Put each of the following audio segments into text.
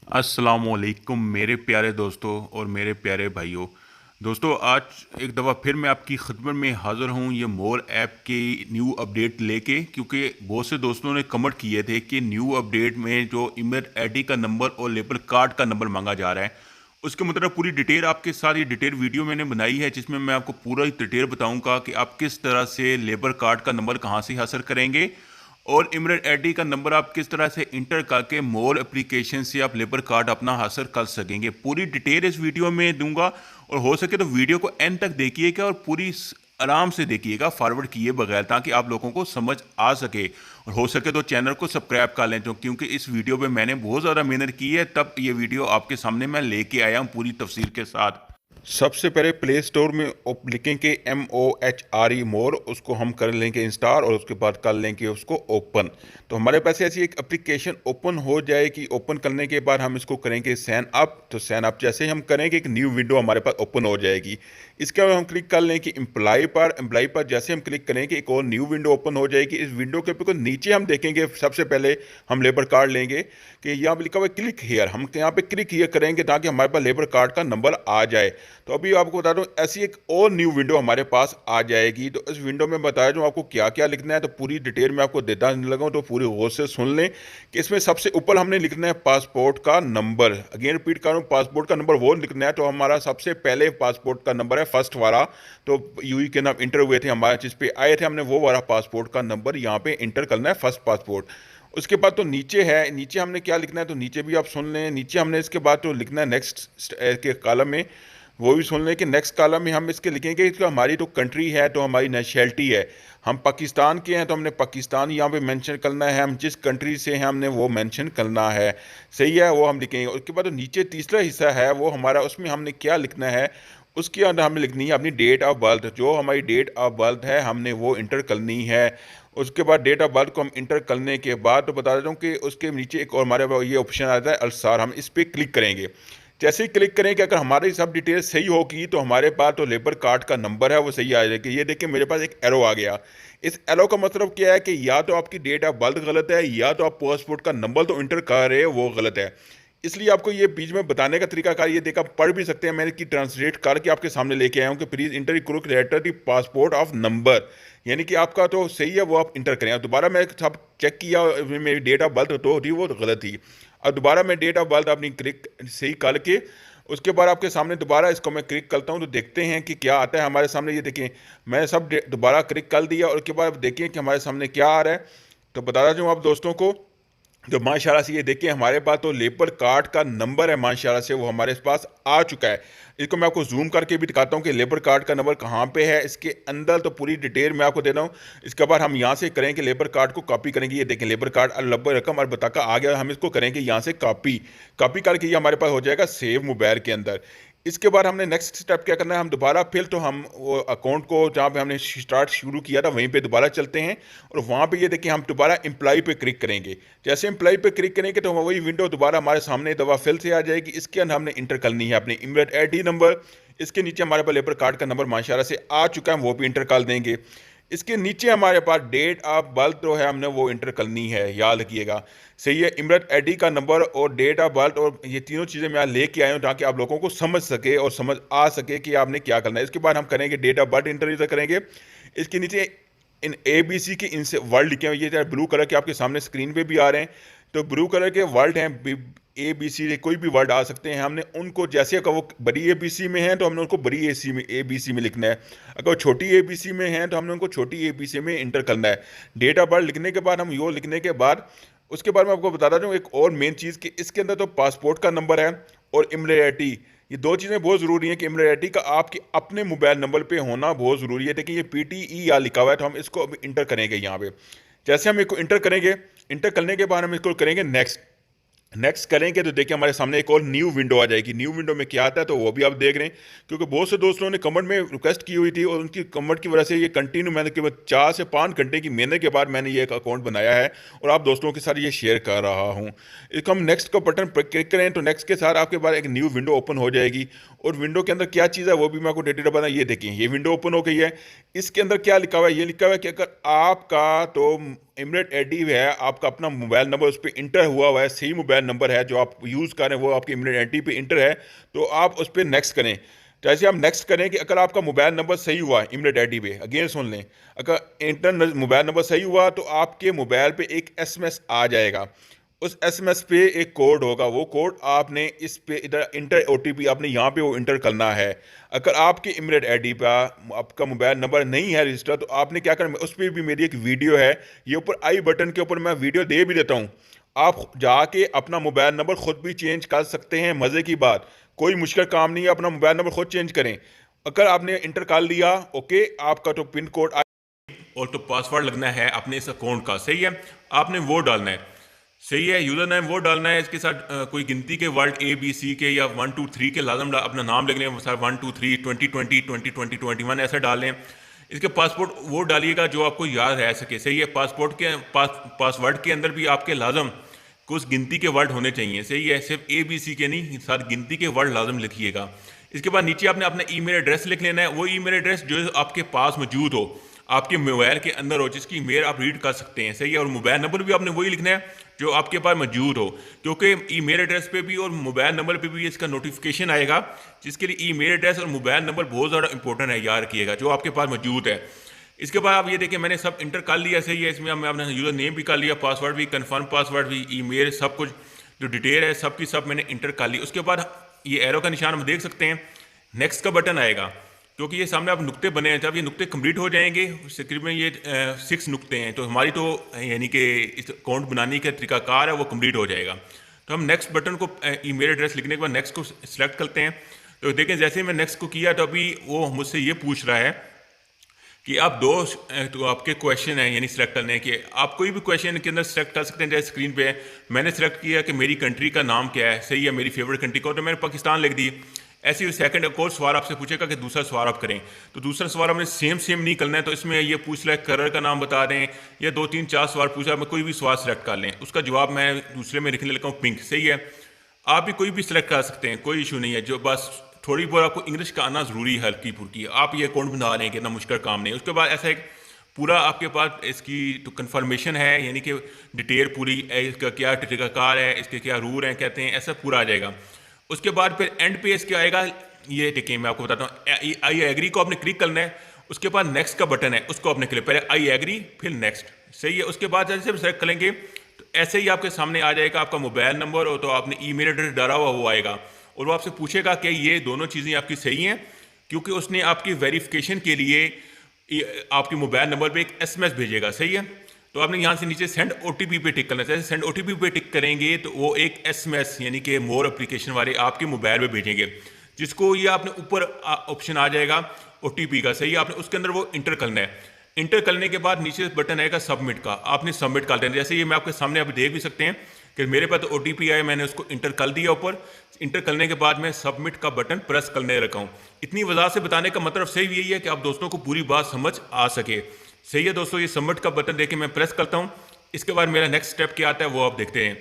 अस्सलामुअलैकुम मेरे प्यारे दोस्तों और मेरे प्यारे भाइयों। दोस्तों, आज एक दफ़ा फिर मैं आपकी खिदमत में हाज़िर हूँ ये मोर ऐप की न्यू अपडेट लेके, क्योंकि बहुत से दोस्तों ने कमेंट किए थे कि न्यू अपडेट में जो ईमेल आईडी का नंबर और लेबर कार्ड का नंबर मांगा जा रहा है, उसके मतलब पूरी डिटेल आपके साथ ये डिटेल वीडियो मैंने बनाई है, जिसमें मैं आपको पूरा डिटेल बताऊंगा कि आप किस तरह से लेबर कार्ड का नंबर कहाँ से हासिल करेंगे और इमरत आईडी का नंबर आप किस तरह से इंटर करके मोर एप्लीकेशन से आप लेबर कार्ड अपना हासिल कर सकेंगे। पूरी डिटेल इस वीडियो में दूंगा और हो सके तो वीडियो को एंड तक देखिएगा और पूरी आराम से देखिएगा, फॉरवर्ड किए बगैर, ताकि आप लोगों को समझ आ सके। और हो सके तो चैनल को सब्सक्राइब कर लें, तो क्योंकि इस वीडियो पे मैंने बहुत ज़्यादा मेहनत की है, तब ये वीडियो आपके सामने मैं लेके आया हूँ पूरी तफसीर के साथ। सबसे पहले प्ले स्टोर में लिखेंगे MOHRE मोर, उसको हम कर लेंगे इंस्टॉल और उसके बाद कर लेंगे उसको ओपन। तो हमारे पास ऐसी एक एप्लीकेशन ओपन हो जाएगी। ओपन करने के बाद हम इसको करेंगे साइन अप। तो साइन अप जैसे ही हम करेंगे एक न्यू विंडो हमारे पास ओपन हो जाएगी। इसके बाद हम क्लिक कर लेंगे एम्प्लॉय पर जैसे हम क्लिक करेंगे एक और न्यू विंडो ओपन हो जाएगी। इस विंडो के ऊपर नीचे हम देखेंगे, सबसे पहले हम लेबर कार्ड लेंगे कि यहाँ पे लिखा हुआ है क्लिक हियर, हम यहाँ पे क्लिक हियर करेंगे ताकि हमारे पास लेबर कार्ड का नंबर आ जाए। तो अभी आपको बता दूं ऐसी एक और न्यू विंडो हमारे पास आ जाएगी। तो इस विंडो में बताया दूं आपको क्या क्या लिखना है, तो पूरी डिटेल में आपको देता लगा, तो पूरी गौर से सुन लें कि इसमें सबसे ऊपर हमने लिखना है पासपोर्ट का नंबर। अगेन रिपीट करूं, पासपोर्ट का नंबर वो लिखना है। तो हमारा सबसे पहले पासपोर्ट का नंबर है फर्स्ट वाला, तो यूई के नाम इंटर हुए थे हमारे जिस पे आए थे, हमने वो वाला पासपोर्ट का नंबर यहाँ पे इंटर करना है, फर्स्ट पासपोर्ट। उसके बाद तो नीचे है, नीचे हमने क्या लिखना है, तो नीचे भी आप सुन लें। नीचे हमने इसके बाद तो लिखना है नेक्स्ट के कॉलम में, वो भी सुन लें कि नेक्स्ट कॉलम में हम इसके लिखेंगे कि हमारी तो कंट्री है, तो हमारी नेशनैलिटी है, हम पाकिस्तान के हैं तो हमने पाकिस्तान यहाँ पे मेंशन करना है, हम जिस कंट्री से हैं हमने वो मेंशन करना है। सही है, वो हम लिखेंगे। उसके बाद तो नीचे तीसरा हिस्सा है वो हमारा, उसमें हमने क्या लिखना है, उसके अंदर हमें लिखनी है अपनी डेट ऑफ बर्थ। जो हमारी डेट ऑफ बर्थ है हमने वो इंटर करनी है। उसके बाद डेट ऑफ बर्थ को हम इंटर करने के बाद तो बता देता हूँ कि उसके नीचे एक और हमारे पास ये ऑप्शन आता है अलसार, हम इस पर क्लिक करेंगे। जैसे ही क्लिक करें कि अगर हमारी सब डिटेल सही होगी तो हमारे पास तो लेबर कार्ड का नंबर है वो सही आ जाएगा। ये देखिए मेरे पास एक एरो आ गया। इस एरो का मतलब क्या है कि या तो आपकी डेट ऑफ बर्थ गलत है या तो आप पासपोर्ट का नंबर तो इंटर कर रहे हो वो गलत है। इसलिए आपको ये बीच में बताने का तरीकाकार ये देखा पढ़ भी सकते हैं, मैंने की ट्रांसलेट करके आपके सामने लेके आया हूँ कि please enter correct letter the passport of number, यानी कि आपका तो सही है वो आप इंटर करें। दोबारा मैं सब चेक किया, मेरी डेट ऑफ बर्थ तो थी वो गलत थी। अब दोबारा मैं डेट ऑफ बर्थ अपनी क्लिक सही करके उसके बाद आपके सामने दोबारा इसको मैं क्लिक करता हूँ तो देखते हैं कि क्या आता है हमारे सामने। ये देखिए मैं सब दोबारा क्लिक कर दिया और उसके बाद देखिए कि हमारे सामने क्या आ रहा है। तो बताता जाऊँ आप दोस्तों को, तो माशाल्लाह से ये देखिए हमारे पास तो लेबर कार्ड का नंबर है, माशाल्लाह से वो हमारे पास आ चुका है। इसको मैं आपको जूम करके भी दिखाता हूँ कि लेबर कार्ड का नंबर कहाँ पे है इसके अंदर, तो पूरी डिटेल मैं आपको दे रहा हूँ। इसके बाद हम यहाँ से करेंगे लेबर कार्ड को कॉपी करेंगे। ये देखें लेबर कार्ड लब्बे रकम और बताका आ गया, हम इसको करेंगे यहाँ से कॉपी। कॉपी करके ये हमारे पास हो जाएगा सेव मोबाइल के अंदर। इसके बाद हमने नेक्स्ट स्टेप क्या करना है, हम दोबारा फिर तो हम वो अकाउंट को जहाँ पे हमने स्टार्ट शुरू किया था वहीं पे दोबारा चलते हैं और वहाँ पे ये देखिए हम दोबारा एम्प्लॉय पे क्लिक करेंगे। जैसे एम्प्लॉय पे क्लिक करेंगे तो वही विंडो दोबारा हमारे सामने दवा फिल से आ जाएगी। इसके अंदर हमने इंटर करनी है अपनी इमरत आईडी नंबर। इसके नीचे हमारे पास लेबर कार्ड का नंबर माशाल्लाह से आ चुका है, वो भी इंटर कर देंगे। इसके नीचे हमारे पास डेट ऑफ बर्थ जो है हमने वो इंटर करनी है, याद रखिएगा। सही है, इमरत आईडी का नंबर और डेट ऑफ बर्थ और ये तीनों चीज़ें मैं लेके आया हूँ ताकि आप लोगों को समझ सके और समझ आ सके कि आपने क्या करना है। इसके बाद हम करेंगे डेट ऑफ बर्थ इंटर इधर करेंगे। इसके नीचे इन ABC के इनसे वर्ड लिखे हुए, ये ब्लू कलर के आपके सामने स्क्रीन पे भी आ रहे हैं। तो ब्लू कलर के वर्ड हैं ABC, कोई भी वर्ड आ सकते हैं। हमने उनको जैसे अगर वो बड़ी ABC में हैं तो हमने उनको बड़ी ABC में लिखना है, अगर वो छोटी ABC में हैं तो हमने उनको छोटी ABC में इंटर करना है। डेट ऑफ बर्थ लिखने के बाद हम यो लिखने के बाद उसके बाद मैं आपको बताता हूँ एक और मेन चीज़ कि इसके अंदर तो पासपोर्ट का नंबर है और इमरती, ये दो चीज़ें बहुत ज़रूरी हैं कि इमरती का आपके अपने मोबाइल नंबर पे होना बहुत ज़रूरी है। देखिए ये PTE या लिखा हुआ है, तो हम इसको अभी इंटर करेंगे यहाँ पे। जैसे हम इसको इंटर करेंगे, इंटर करने के बाद हम इसको करेंगे नेक्स्ट। नेक्स्ट करेंगे तो देखिए हमारे सामने एक और न्यू विंडो आ जाएगी। न्यू विंडो में क्या आता है तो वो भी आप देख रहे हैं, क्योंकि बहुत से दोस्तों ने कमेंट में रिक्वेस्ट की हुई थी और उनकी कमेंट की वजह से ये कंटिन्यू मैंने केवल 4 से 5 घंटे की मेहनत के बाद मैंने ये एक अकाउंट बनाया है और आप दोस्तों के साथ ये शेयर कर रहा हूँ। इसको हम नेक्स्ट का बटन पर क्लिक करें तो नेक्स्ट के साथ आपके पास एक न्यू विंडो ओपन हो जाएगी और विंडो के अंदर क्या चीज़ है वो भी मैं आपको डिटेल बता। ये देखिए ये विंडो ओपन हो गई है। इसके अंदर क्या लिखा हुआ है, ये लिखा हुआ है कि अगर आपका तो इमरेट एडी है, आपका अपना मोबाइल नंबर उस पर इंटर हुआ है, सही मोबाइल नंबर है जो आप यूज़ कर रहे हैं वो आपके इमरेट एडी पे इंटर है, तो आप उस पर नेक्स्ट करें। जैसे आप नेक्स्ट करें कि अगर आपका मोबाइल नंबर सही हुआ इमरेट आईडी पे, अगेन सुन लें, अगर इंटर मोबाइल नंबर सही हुआ तो आपके मोबाइल पे एक एसएमएस आ जाएगा। उस एसएमएस पे एक कोड होगा, वो कोड आपने इस पे इधर इंटर ओटीपी आपने यहाँ पे वो इंटर करना है। अगर आपके इमरेट आईडी पर आपका मोबाइल नंबर नहीं है रजिस्टर तो आपने क्या करना, उस पर भी मेरी एक वीडियो है, ये ऊपर आई बटन के ऊपर मैं वीडियो दे भी देता हूँ। आप जाके अपना मोबाइल नंबर खुद भी चेंज कर सकते हैं। मज़े की बात, कोई मुश्किल काम नहीं है, अपना मोबाइल नंबर खुद चेंज करें। अगर आपने इंटर कर लिया, ओके, आपका तो पिन कोड और तो पासवर्ड लगना है अपने इस अकाउंट का, सही है, आपने वो डालना है, सही है, यूज़र नेम वो डालना है। इसके साथ कोई गिनती के वर्ड ABC के या 1 2 3 के लाजम अपना नाम लिख लें, सर 1 2 3 2020 2020 21 ऐसा डाल लें। इसके पासपोर्ट वो डालिएगा जो आपको याद रह सके, सही है। पासपोर्ट के पासवर्ड के अंदर भी आपके लाजम कुछ गिनती के वर्ड होने चाहिए, सही है, सिर्फ ABC के नहीं, साथ गिनती के वर्ड लाजम लिखिएगा। इसके बाद नीचे आपने अपना ईमेल एड्रेस लिख लेना है, वो ईमेल एड्रेस जो आपके पास मौजूद हो, आपके मोबाइल के अंदर हो, जिसकी ईमेल आप रीड कर सकते हैं, सही है। और मोबाइल नंबर भी आपने वही लिखना है जो आपके पास मौजूद हो, क्योंकि ईमेल एड्रेस पे भी और मोबाइल नंबर पे भी इसका नोटिफिकेशन आएगा, जिसके लिए ईमेल एड्रेस और मोबाइल नंबर बहुत ज़्यादा इंपॉर्टेंट है, याद रखिएगा, जो आपके पास मौजूद है। इसके बाद आप ये देखिए मैंने सब इंटर कर लिया, सही है। इसमें मैं अपना यूज़र नेम भी कर लिया, पासवर्ड भी, कन्फर्म पासवर्ड भी, ईमेल, सब कुछ जो डिटेल है सब की सब मैंने इंटर कर ली। उसके बाद ये एरो का निशान हम देख सकते हैं, नेक्स्ट का बटन आएगा, क्योंकि ये सामने आप नुक्ते बने हैं, जब ये नुक्ते कंप्लीट हो जाएंगे, तकरीबन ये 6 नुक्ते हैं, तो हमारी तो यानी कि इस अकाउंट बनाने का तरीकाकार है वो कंप्लीट हो जाएगा। तो हम नेक्स्ट बटन को ईमेल एड्रेस लिखने के बाद नेक्स्ट को सिलेक्ट करते हैं। तो देखें जैसे मैं नेक्स्ट को किया तो अभी वो मुझसे ये पूछ रहा है कि आप तो आपके क्वेश्चन हैं यानी सिलेक्ट करने के, आप कोई भी क्वेश्चन के अंदर सिलेक्ट कर सकते हैं। जैसे स्क्रीन पे मैंने सेलेक्ट किया कि मेरी कंट्री का नाम क्या है, सही है, मेरी फेवरेट कंट्री को, तो मैंने पाकिस्तान लिख दी। ऐसे ही सेकंड एक और सवाल आपसे पूछेगा कि दूसरा सवाल आप करें, तो दूसरा सवाल हमने सेम नहीं करना है, तो इसमें ये पूछ लें कलर का नाम बता दें, या 2 3 4 सवाल पूछा, मैं कोई भी सवाल सेलेक्ट कर लें, उसका जवाब मैं दूसरे में लिखने लगा हूँ पिंक, सही है। आप भी कोई भी सिलेक्ट कर सकते हैं, कोई इशू नहीं है, जो बस थोड़ी बहुत आपको इंग्लिश का आना ज़रूरी है, हल्की फुल्की, आप ये अकाउंट बना रहे हैं कि इतना मुश्किल काम नहीं। उसके बाद ऐसा एक पूरा आपके पास इसकी तो कन्फर्मेशन है, यानी कि डिटेल पूरी, इसका क्या तरीकाकार है, इसके क्या रूल हैं कहते हैं, ऐसा पूरा आ जाएगा। उसके बाद फिर एंड पे इसके आएगा, ये देखिए मैं आपको बताता हूँ, आई एग्री को आपने क्लिक करना है, उसके बाद नेक्स्ट का बटन है उसको आपने क्लिक, पहले आई एग्री फिर नेक्स्ट, सही है। उसके बाद जैसे भी सेलेक्ट करेंगे तो ऐसे ही आपके सामने आ जाएगा आपका मोबाइल नंबर, और तो आपने ईमेल एड्रेस डाला हुआ वो आएगा, और वो आपसे पूछेगा कि ये दोनों चीज़ें आपकी सही हैं, क्योंकि उसने आपकी वेरिफिकेशन के लिए आपके मोबाइल नंबर पे एक एसएमएस भेजेगा, सही है। तो आपने यहाँ से नीचे सेंड ओटीपी पे टिक करना है, सेंड ओटीपी पे टिक करेंगे तो वो एक एसएमएस यानी कि मोर एप्लीकेशन वाले आपके मोबाइल पे भेजेंगे, जिसको ये आपने ऊपर ऑप्शन आ जाएगा ओटीपी का, सही है, आपने उसके अंदर वो इंटर करना है। इंटर करने के बाद नीचे बटन आएगा सबमिट का, आपने सबमिट कर देना। जैसे ये मैं आपके सामने आप देख भी सकते हैं कि मेरे पास तो ओटीपी आया, मैंने उसको इंटर कर दिया ऊपर, इंटर करने के बाद मैं सबमिट का बटन प्रेस करने रखा हूँ। इतनी वजह से बताने का मतलब सही यही है कि आप दोस्तों को पूरी बात समझ आ सके, सही है दोस्तों। ये सबमिट का बटन देके मैं प्रेस करता हूँ। इसके बाद मेरा नेक्स्ट स्टेप क्या आता है वो आप देखते हैं।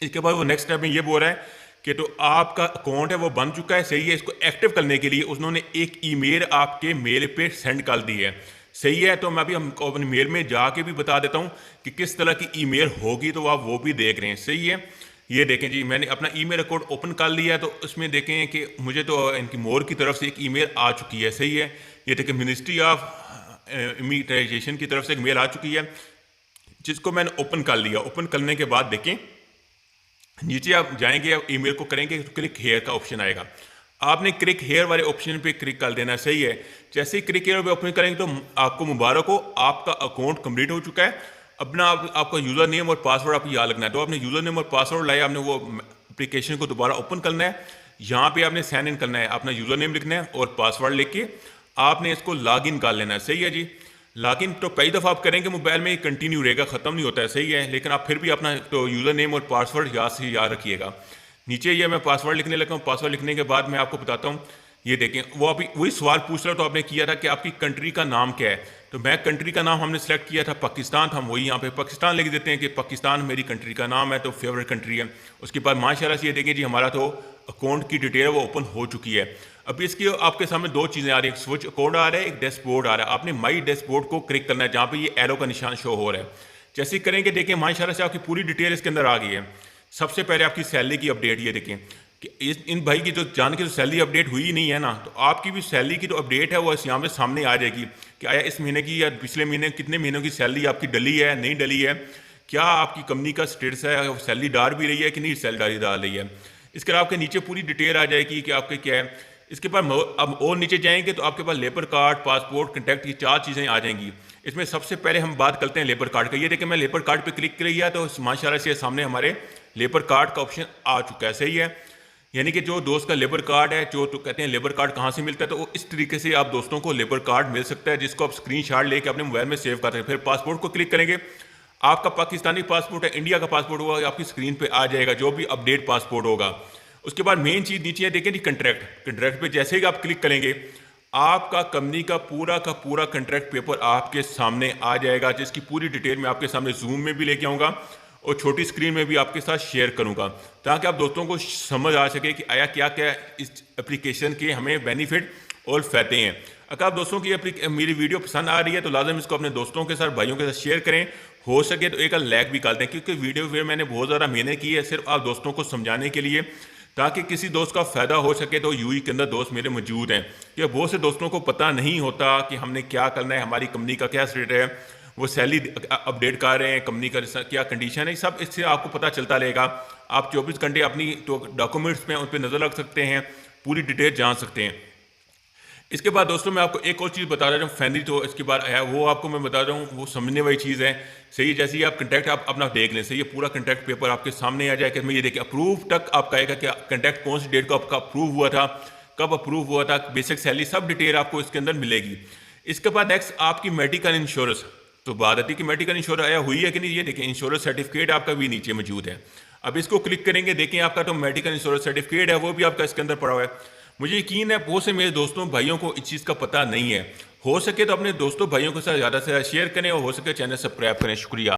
इसके बाद वो नेक्स्ट स्टेप में ये बोल रहा है कि तो आपका अकाउंट है वो बन चुका है, सही है। इसको एक्टिव करने के लिए उन्होंने एक ईमेल आपके मेल पे सेंड कर दी है, सही है। तो मैं अभी हमको अपनी मेल में जाके भी बता देता हूँ कि किस तरह की ईमेल होगी, तो आप वो भी देख रहे हैं, सही है। ये देखें जी, मैंने अपना ईमेल अकाउंट ओपन कर लिया है, तो उसमें देखें कि मुझे तो इनकी मोर की तरफ से एक ईमेल आ चुकी है, सही है। ये देखें मिनिस्ट्री ऑफ इमिग्रेशन की तरफ से एक मेल आ चुकी है, जिसको मैंने ओपन कर लिया। ओपन करने के बाद देखें नीचे आप जाएंगे, आप ईमेल को करेंगे तो क्लिक हेयर का ऑप्शन आएगा, आपने क्लिक हेयर वाले ऑप्शन पे क्लिक कर देना, सही है। जैसे ही क्लिक हेयर पे ओपन करेंगे तो आपको मुबारक हो, आपका अकाउंट कंप्लीट हो चुका है। अपना आपका यूज़र नेम और पासवर्ड आपको याद रखना है, तो आपने यूज़र नेम और पासवर्ड लाया, आपने वो एप्लीकेशन को दोबारा ओपन करना है। यहाँ पे आपने साइन इन करना है, अपना यूज़र नेम लिखना है और पासवर्ड लिख के आपने इसको लॉग इन कर लेना है, सही है जी। लॉग इन तो कई दफ़ा आप करेंगे मोबाइल में, कंटिन्यू रहेगा, ख़त्म नहीं होता है, सही है। लेकिन आप फिर भी अपना तो यूज़र नेम और पासवर्ड याद से याद रखिएगा। नीचे ये मैं पासवर्ड लिखने लगा हूँ। पासवर्ड लिखने के बाद मैं आपको बताता हूँ, ये देखें वो अभी वही सवाल पूछ रहा, तो आपने किया था कि आपकी कंट्री का नाम क्या है, तो मैं कंट्री का नाम हमने सेलेक्ट किया था पाकिस्तान था, हम वही यहाँ पे पाकिस्तान लिख देते हैं कि पाकिस्तान मेरी कंट्री का नाम है, तो फेवरेट कंट्री है। उसके बाद माशाल्लाह से ये देखें जी हमारा तो अकाउंट की डिटेल वो ओपन हो चुकी है। अभी इसकी आपके सामने दो चीज़ें आ रही हैं, एक स्विच कोड आ रहा है, एक डैशबोर्ड आ रहा है। आपने माई डैशबोर्ड को क्लिक करना है, जहाँ पे ये एरो का निशान शो हो रहा है। जैसे ही करेंगे देखें माशाल्लाह से आपकी पूरी डिटेल इसके अंदर आ गई है। सबसे पहले आपकी सैलरी की अपडेट ये देखें कि इन भाई की जो जान के जो सैलरी अपडेट हुई नहीं है ना, तो आपकी भी सैलरी की जो अपडेट है वो यहाँ पे सामने आ जाएगी कि आया इस महीने की या पिछले महीने कितने महीनों की सैलरी आपकी डली है नहीं डली है, क्या आपकी कंपनी का स्टेटस है, सैलरी डाल भी रही है कि नहीं सैलरी डाल रही है। इसके अलावा आपके नीचे पूरी डिटेल आ जाएगी कि आपके क्या है। इसके बाद अब और नीचे जाएंगे तो आपके पास लेबर कार्ड, पासपोर्ट, कंटैक्ट की 4 चीज़ें आ जाएंगी। इसमें सबसे पहले हम बात करते हैं लेबर कार्ड का। ये देखिए मैं लेबर कार्ड पे क्लिक किया तो माशाल्लाह से सामने हमारे लेबर कार्ड का ऑप्शन आ चुका है। सही है, यानी कि जो दोस्त का लेबर कार्ड है, जो तो कहते हैं लेबर कार्ड कहाँ से मिलता है, तो वो इस तरीके से आप दोस्तों को लेबर कार्ड मिल सकता है जिसको आप स्क्रीनशॉट लेके अपने मोबाइल में सेव कर सकते हैं। फिर पासपोर्ट को क्लिक करेंगे, आपका पाकिस्तानी पासपोर्ट है, इंडिया का पासपोर्ट होगा, आपकी स्क्रीन पे आ जाएगा जो भी अपडेट पासपोर्ट होगा। उसके बाद मेन चीज़ नीचे है देखें जी कंट्रैक्ट पे जैसे ही आप क्लिक करेंगे आपका कंपनी का पूरा कंट्रैक्ट पेपर आपके सामने आ जाएगा, जिसकी पूरी डिटेल मैं आपके सामने जूम में भी लेके आऊँगा और छोटी स्क्रीन में भी आपके साथ शेयर करूँगा ताकि आप दोस्तों को समझ आ सके कि आया क्या क्या इस एप्लीकेशन के हमें बेनिफिट और फ़ायदे हैं। अगर आप दोस्तों की मेरी वीडियो पसंद आ रही है तो लाजम इसको अपने दोस्तों के साथ, भाइयों के साथ शेयर करें। हो सके तो एक लाइक भी कर दें, क्योंकि वीडियो फिर मैंने बहुत ज़्यादा मेहनत की है सिर्फ आप दोस्तों को समझाने के लिए, ताकि किसी दोस्त का फ़ायदा हो सके। तो यूई के अंदर दोस्त मेरे मौजूद हैं कि बहुत से दोस्तों को पता नहीं होता कि हमने क्या करना है, हमारी कंपनी का क्या स्टेट है, वो सैलरी अपडेट कर रहे हैं, कंपनी का क्या कंडीशन है, सब इससे आपको पता चलता रहेगा। आप 24 घंटे अपनी तो डॉक्यूमेंट्स में उन पर नज़र रख सकते हैं, पूरी डिटेल जान सकते हैं। इसके बाद दोस्तों मैं आपको एक और चीज़ बता रहा हूँ, फैमिली तो इसके बाद आया वो आपको मैं बता रहा हूँ, वो समझने वाली चीज़ है। सही, जैसे ही आप कंटैक्ट आप अपना देख लें, सही है, पूरा कंटैक्ट पेपर आपके सामने आ जाएगा। इसमें ये देखिए अप्रूव तक आपका आएगा कि कंटैक्ट कौन सी डेट को आपका अप्रूव हुआ था, कब अप्रूव हुआ था, बेसिक सैलरी, सब डिटेल आपको इसके अंदर मिलेगी। इसके बाद नेक्स्ट आपकी मेडिकल इंश्योरेंस, तो बात आती है कि मेडिकल इंश्योरेंस आया हुई है कि नहीं। ये देखिए इंश्योरेंस सर्टिफिकेट आपका भी नीचे मौजूद है। अब इसको क्लिक करेंगे, देखें आपका तो मेडिकल इंश्योरेंस सर्टिफिकेट है वो भी आपका इसके अंदर पड़ा हुआ है। मुझे यकीन है बहुत से मेरे दोस्तों भाइयों को इस चीज़ का पता नहीं है। हो सके तो अपने दोस्तों भाइयों के साथ ज़्यादा से ज़्यादा शेयर करें और हो सके चैनल सब्सक्राइब करें। शुक्रिया।